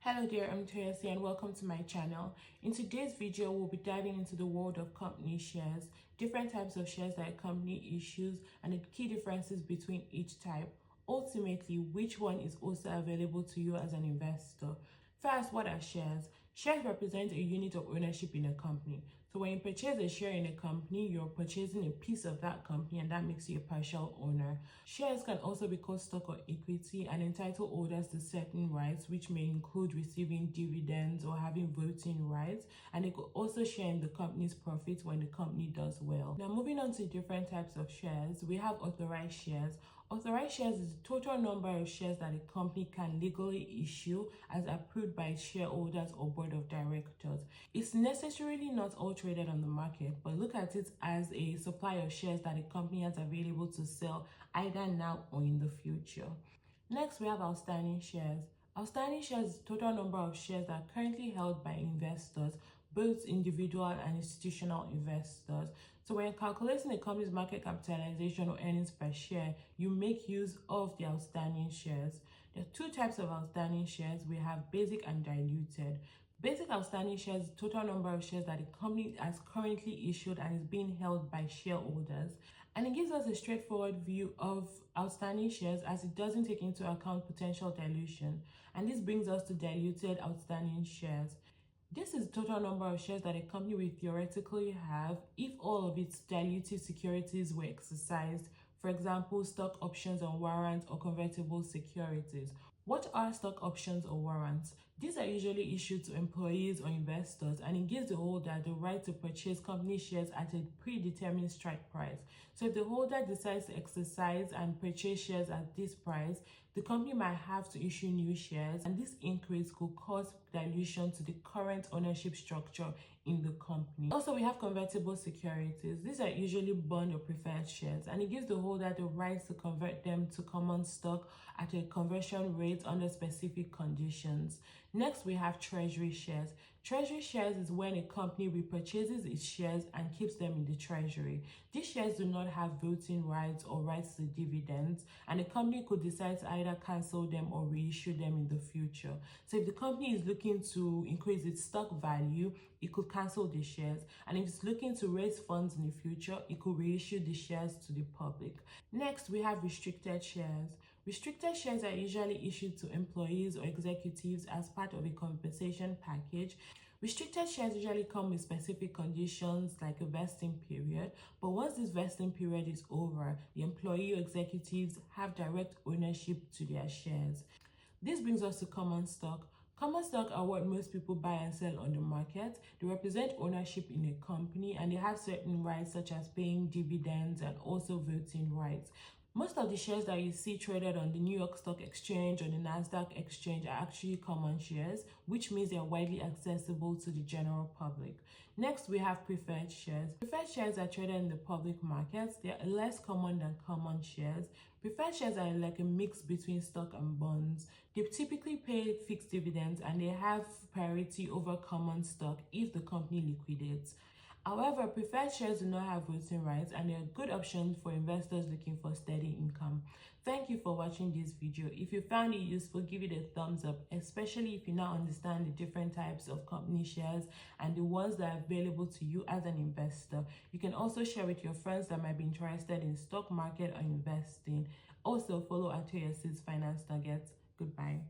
Hello there, I'm Toyosi and welcome to my channel. In today's video, we'll be diving into the world of company shares, different types of shares that a company issues, and the key differences between each type. Ultimately, which one is also available to you as an investor. First, what are shares? Shares represent a unit of ownership in a company. So when you purchase a share in a company, you're purchasing a piece of that company and that makes you a partial owner. Shares can also be called stock or equity and entitle holders to certain rights, which may include receiving dividends or having voting rights, and they could also share in the company's profits when the company does well. Now, moving on to different types of shares, we have authorized shares. Authorized shares is the total number of shares that a company can legally issue as approved by its shareholders or board of directors. It's necessarily not all traded on the market, but look at it as a supply of shares that a company has available to sell either now or in the future. Next, we have outstanding shares. Outstanding shares is the total number of shares that are currently held by investors, both individual and institutional investors. So when you're calculating a company's market capitalization or earnings per share, you make use of the outstanding shares. There are two types of outstanding shares. We have basic and diluted. Basic outstanding shares is the total number of shares that the company has currently issued and is being held by shareholders. And it gives us a straightforward view of outstanding shares as it doesn't take into account potential dilution. And this brings us to diluted outstanding shares. This is the total number of shares that a company will theoretically have if all of its dilutive securities were exercised, for example, stock options on warrants or convertible securities. What are stock options or warrants? These are usually issued to employees or investors, and it gives the holder the right to purchase company shares at a predetermined strike price. So if the holder decides to exercise and purchase shares at this price, the company might have to issue new shares, and this increase could cause dilution to the current ownership structure in the company. Also, we have convertible securities. These are usually bond or preferred shares, and it gives the holder the right to convert them to common stock at a conversion rate under specific conditions. Next, we have treasury shares. Treasury shares is when a company repurchases its shares and keeps them in the treasury. These shares do not have voting rights or rights to dividends, and the company could decide to either cancel them or reissue them in the future. So if the company is looking to increase its stock value, it could cancel the shares, and if it's looking to raise funds in the future, it could reissue the shares to the public. Next, we have restricted shares. Restricted shares are usually issued to employees or executives as part of a compensation package. Restricted shares usually come with specific conditions like a vesting period, but once this vesting period is over, the employee or executives have direct ownership to their shares. This brings us to common stock. Common stock are what most people buy and sell on the market. They represent ownership in a company and they have certain rights such as paying dividends and also voting rights. Most of the shares that you see traded on the New York Stock Exchange or the Nasdaq Exchange are actually common shares, which means they are widely accessible to the general public. Next, we have preferred shares. Preferred shares are traded in the public markets. They are less common than common shares. Preferred shares are like a mix between stock and bonds. They typically pay fixed dividends and they have priority over common stock if the company liquidates. However, preferred shares do not have voting rights and they are good options for investors looking for steady income. Thank you for watching this video. If you found it useful, give it a thumbs up, especially if you now understand the different types of company shares and the ones that are available to you as an investor. You can also share with your friends that might be interested in stock market or investing. Also, follow Atoyesi's Finance Nuggets. Goodbye.